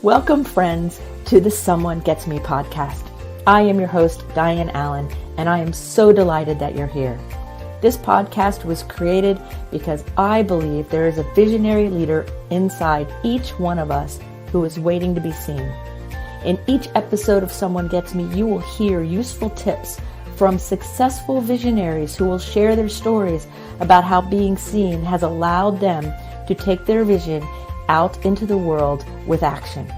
Welcome, friends, to the Someone Gets Me podcast. I am your host, Dianne A, and I am so delighted that you're here. This podcast was created because I believe there is a visionary leader inside each one of us who is waiting to be seen. In each episode of Someone Gets Me, you will hear useful tips from successful visionaries who will share their stories about how being seen has allowed them to take their vision out into the world with action.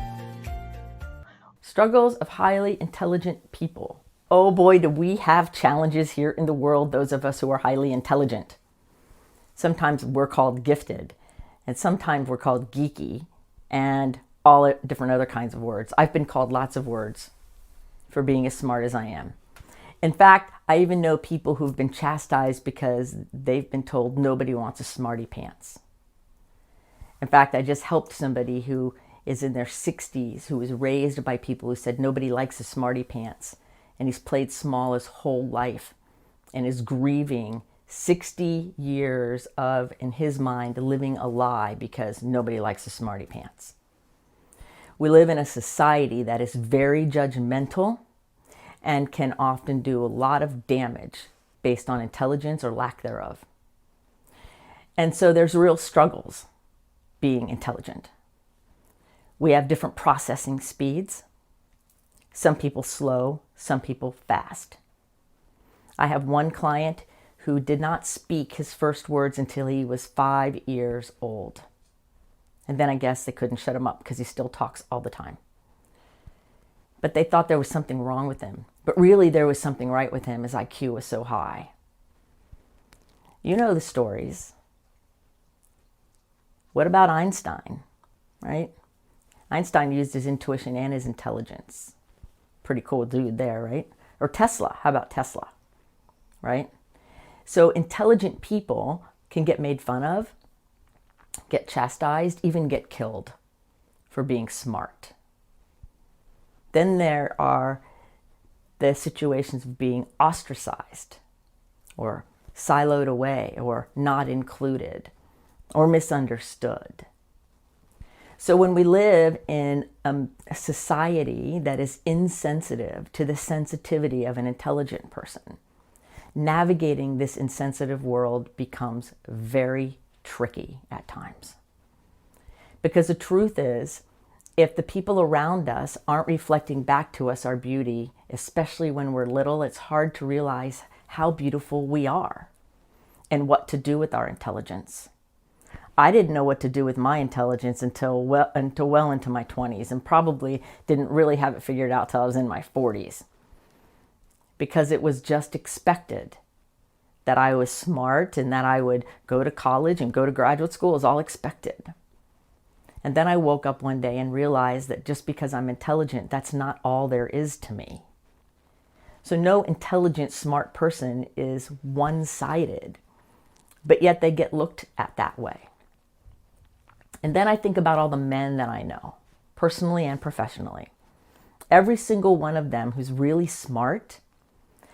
Struggles of highly intelligent people. Oh boy, do we have challenges here in the world, those of us who are highly intelligent. Sometimes we're called gifted, and sometimes we're called geeky, and all different other kinds of words. I've been called lots of words for being as smart as I am. In fact, I even know people who've been chastised because they've been told nobody wants a smarty pants. In fact, I just helped somebody who is in their 60s, who was raised by people who said nobody likes a smarty pants. And he's played small his whole life and is grieving 60 years of, in his mind, living a lie because nobody likes a smarty pants. We live in a society that is very judgmental and can often do a lot of damage based on intelligence or lack thereof. And so there's real struggles being intelligent. We have different processing speeds. Some people slow, some people fast. I have one client who did not speak his first words until he was 5 years old. And then I guess they couldn't shut him up because he still talks all the time. But they thought there was something wrong with him. But really there was something right with him. His IQ was so high. You know the stories. What about Einstein, right? Einstein used his intuition and his intelligence. Pretty cool dude there, right? Or Tesla. How about Tesla, right? So intelligent people can get made fun of, get chastised, even get killed for being smart. Then there are the situations of being ostracized or siloed away or not included or misunderstood. So when we live in a society that is insensitive to the sensitivity of an intelligent person, navigating this insensitive world becomes very tricky at times. Because the truth is, if the people around us aren't reflecting back to us our beauty, especially when we're little, it's hard to realize how beautiful we are and what to do with our intelligence. I didn't know what to do with my intelligence until well into my 20s, and probably didn't really have it figured out till I was in my 40s. Because it was just expected that I was smart and that I would go to college and go to graduate school. It was all expected. And then I woke up one day and realized that just because I'm intelligent, that's not all there is to me. So no intelligent, smart person is one-sided, but yet they get looked at that way. And then I think about all the men that I know, personally and professionally. Every single one of them who's really smart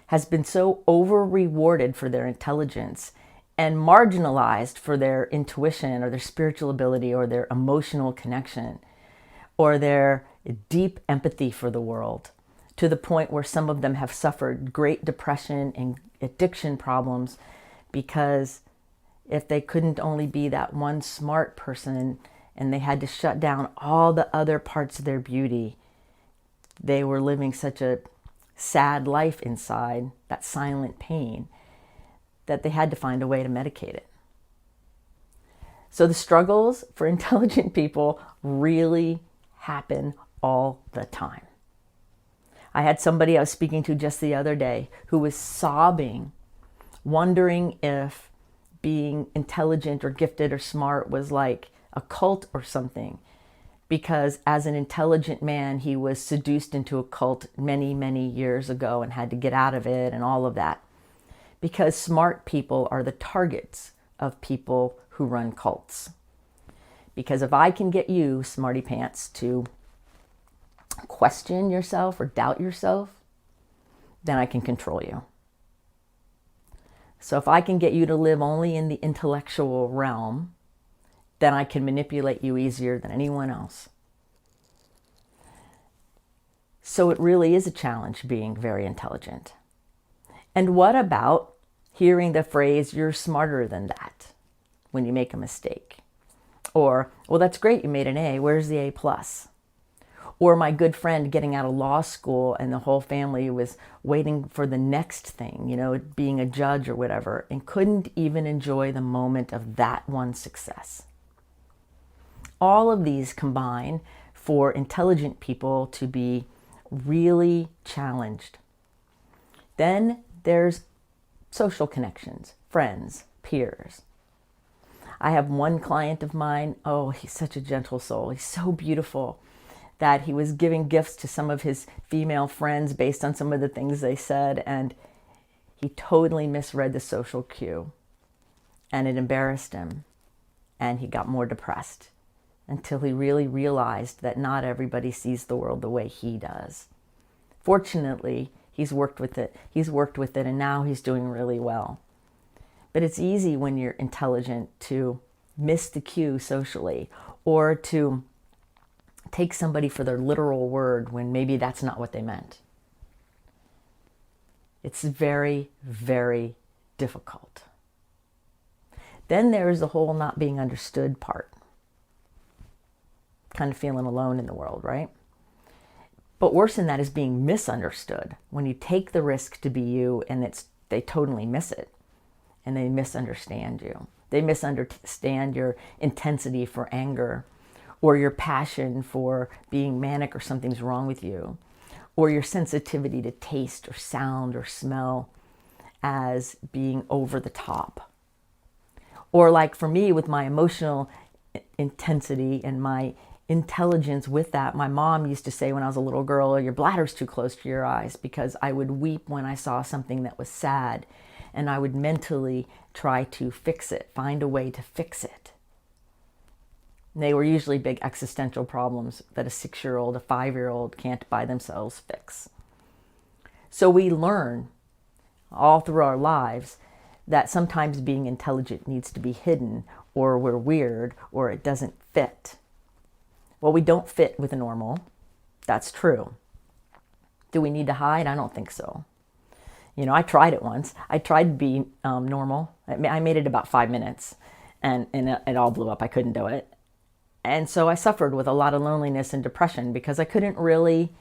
has been so over-rewarded for their intelligence and marginalized for their intuition or their spiritual ability or their emotional connection or their deep empathy for the world, to the point where some of them have suffered great depression and addiction problems because if they couldn't only be that one smart person and they had to shut down all the other parts of their beauty, they were living such a sad life inside, that silent pain, that they had to find a way to medicate it. So the struggles for intelligent people really happen all the time. I had somebody I was speaking to just the other day who was sobbing, wondering if being intelligent or gifted or smart was like a cult or something, because as an intelligent man, he was seduced into a cult many, many years ago and had to get out of it and all of that. Because smart people are the targets of people who run cults. Because if I can get you, smarty pants, to question yourself or doubt yourself, then I can control you. So if I can get you to live only in the intellectual realm, then I can manipulate you easier than anyone else. So it really is a challenge being very intelligent. And what about hearing the phrase, you're smarter than that, when you make a mistake? Or, well, that's great, you made an A, where's the A plus? Or my good friend getting out of law school and the whole family was waiting for the next thing, being a judge or whatever, and couldn't even enjoy the moment of that one success. All of these combine for intelligent people to be really challenged. Then there's social connections, friends, peers. I have one client of mine, oh, he's such a gentle soul. He's so beautiful that he was giving gifts to some of his female friends based on some of the things they said, and he totally misread the social cue, and it embarrassed him, and he got more depressed until he really realized that not everybody sees the world the way he does. Fortunately, he's worked with it, and now he's doing really well. But it's easy when you're intelligent to miss the cue socially, or to take somebody for their literal word when maybe that's not what they meant. It's very, very difficult. Then there's the whole not being understood part. Kind of feeling alone in the world, right? But worse than that is being misunderstood. When you take the risk to be you and they totally miss it. And they misunderstand you. They misunderstand your intensity for anger, or your passion for being manic or something's wrong with you, or your sensitivity to taste or sound or smell as being over the top. Or like for me with my emotional intensity and my intelligence with that, my mom used to say when I was a little girl, your bladder's too close to your eyes, because I would weep when I saw something that was sad. And I would mentally try to fix it, find a way to fix it. And they were usually big existential problems that a 6-year-old, a 5-year-old can't by themselves fix. So we learn all through our lives that sometimes being intelligent needs to be hidden, or we're weird, or it doesn't fit. Well, we don't fit with a normal. That's true. Do we need to hide? I don't think so. I tried it once. I tried to be normal. I made it about 5 minutes, and it all blew up. I couldn't do it. And so I suffered with a lot of loneliness and depression because I couldn't really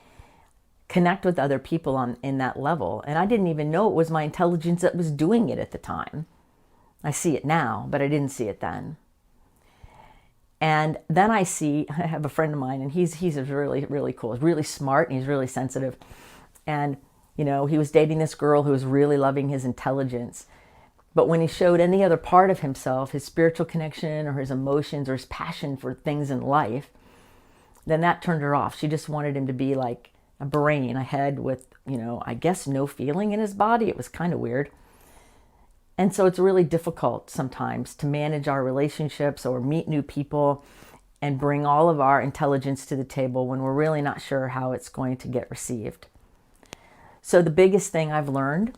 connect with other people in that level. And I didn't even know it was my intelligence that was doing it at the time. I see it now, but I didn't see it then. And then I have a friend of mine, and he's really, really cool. He's really smart, and he's really sensitive. And he was dating this girl who was really loving his intelligence. But when he showed any other part of himself, his spiritual connection or his emotions or his passion for things in life, then that turned her off. She just wanted him to be like a brain, a head with, I guess no feeling in his body. It was kind of weird. And so it's really difficult sometimes to manage our relationships or meet new people and bring all of our intelligence to the table when we're really not sure how it's going to get received. So the biggest thing I've learned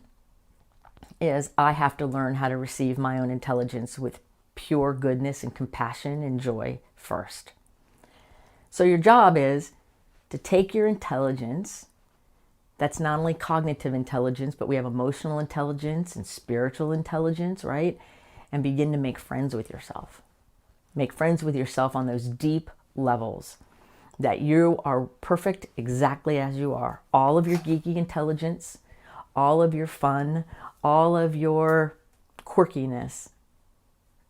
is I have to learn how to receive my own intelligence with pure goodness and compassion and joy first. So your job is to take your intelligence, that's not only cognitive intelligence, but we have emotional intelligence and spiritual intelligence, right? And begin to make friends with yourself. Make friends with yourself on those deep levels. That you are perfect exactly as you are. All of your geeky intelligence, all of your fun, all of your quirkiness,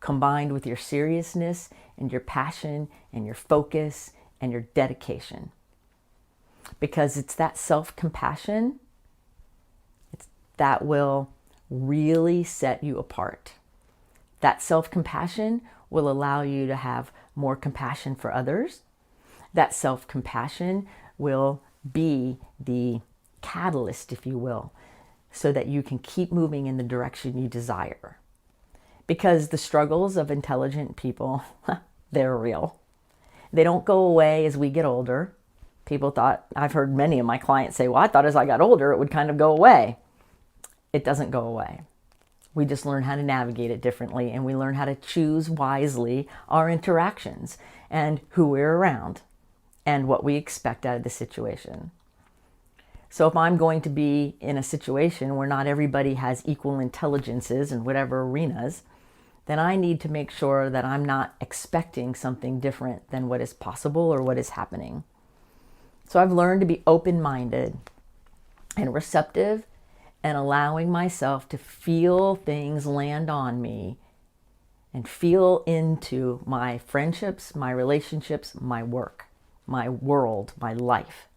combined with your seriousness and your passion and your focus and your dedication. Because it's that self-compassion that will really set you apart. That self-compassion will allow you to have more compassion for others. That self-compassion will be the catalyst, if you will, so that you can keep moving in the direction you desire. Because the struggles of intelligent people, they're real. They don't go away as we get older. I've heard many of my clients say, well, I thought as I got older, it would kind of go away. It doesn't go away. We just learn how to navigate it differently, and we learn how to choose wisely our interactions and who we're around and what we expect out of the situation. So if I'm going to be in a situation where not everybody has equal intelligences in whatever arenas, then I need to make sure that I'm not expecting something different than what is possible or what is happening. So I've learned to be open-minded and receptive and allowing myself to feel things land on me and feel into my friendships, my relationships, my work, my world, my life,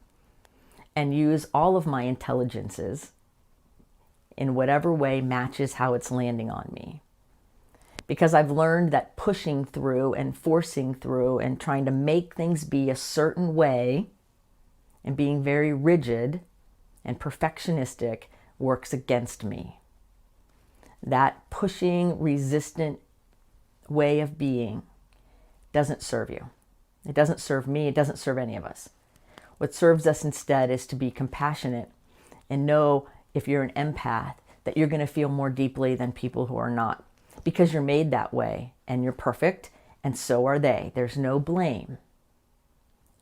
and use all of my intelligences in whatever way matches how it's landing on me. Because I've learned that pushing through and forcing through and trying to make things be a certain way and being very rigid and perfectionistic works against me. That pushing, resistant way of being doesn't serve you. It doesn't serve me. It doesn't serve any of us. What serves us instead is to be compassionate and know, if you're an empath, that you're going to feel more deeply than people who are not, because you're made that way and you're perfect, and so are they. There's no blame.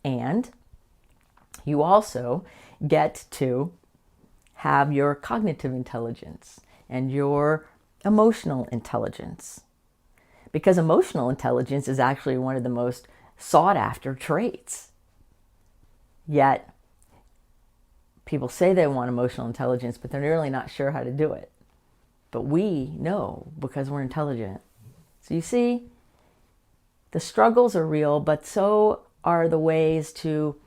And you also get to have your cognitive intelligence and your emotional intelligence, because emotional intelligence is actually one of the most sought after traits. Yet people say they want emotional intelligence, but they're really not sure how to do it. But we know because we're intelligent. So you see, the struggles are real, but so are the ways to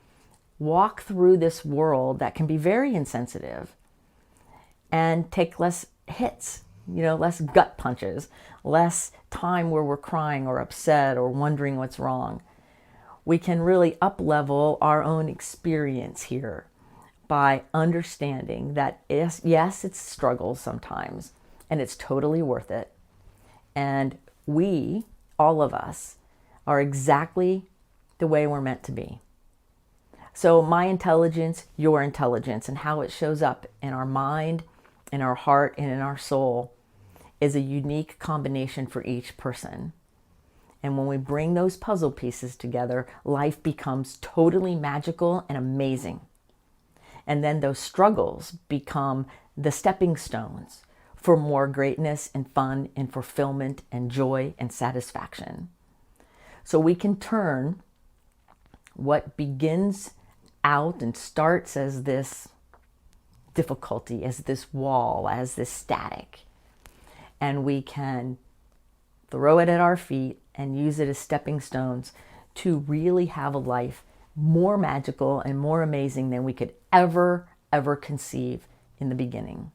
walk through this world that can be very insensitive and take less hits, less gut punches, less time where we're crying or upset or wondering what's wrong. We can really up-level our own experience here by understanding that yes, it's struggles sometimes, and it's totally worth it. And we, all of us, are exactly the way we're meant to be. So my intelligence, your intelligence, and how it shows up in our mind, in our heart, and in our soul is a unique combination for each person. And when we bring those puzzle pieces together, life becomes totally magical and amazing. And then those struggles become the stepping stones for more greatness and fun and fulfillment and joy and satisfaction. So we can turn what begins out and starts as this difficulty, as this wall, as this static, and we can throw it at our feet and use it as stepping stones to really have a life more magical and more amazing than we could ever conceive in the beginning.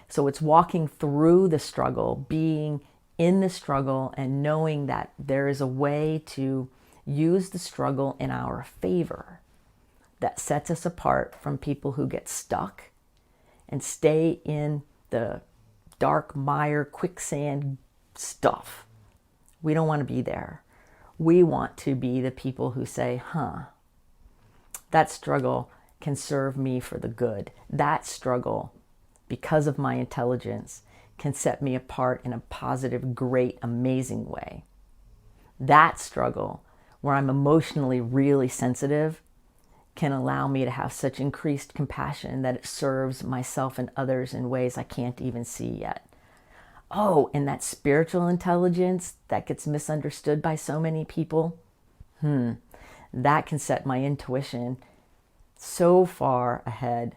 So it's walking through the struggle, being in the struggle, and knowing that there is a way to use the struggle in our favor that sets us apart from people who get stuck and stay in the dark mire, quicksand stuff. We don't want to be there. We want to be the people who say, that struggle can serve me for the good. That struggle, because of my intelligence, can set me apart in a positive, great, amazing way. That struggle, where I'm emotionally really sensitive, can allow me to have such increased compassion that it serves myself and others in ways I can't even see yet. Oh, and that spiritual intelligence that gets misunderstood by so many people, that can set my intuition so far ahead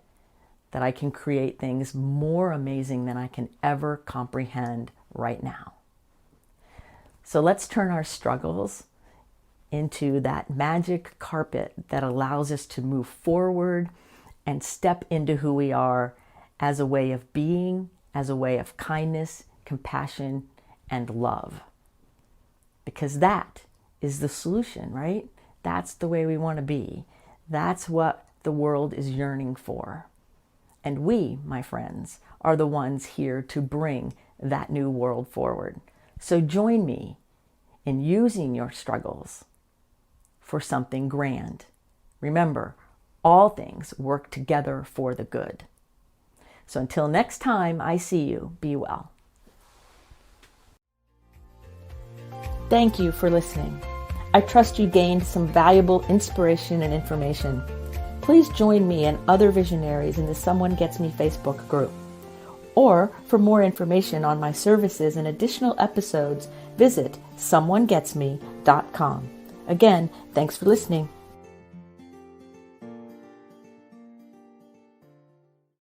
that I can create things more amazing than I can ever comprehend right now. So let's turn our struggles into that magic carpet that allows us to move forward and step into who we are as a way of being, as a way of kindness, compassion, and love. Because that is the solution, right? That's the way we want to be. That's what the world is yearning for. And we, my friends, are the ones here to bring that new world forward. So join me in using your struggles for something grand. Remember, all things work together for the good. So until next time I see you, be well. Thank you for listening. I trust you gained some valuable inspiration and information. please join me and other visionaries in the Someone Gets Me Facebook group. Or for more information on my services and additional episodes, visit someonegetsme.com. Again, thanks for listening.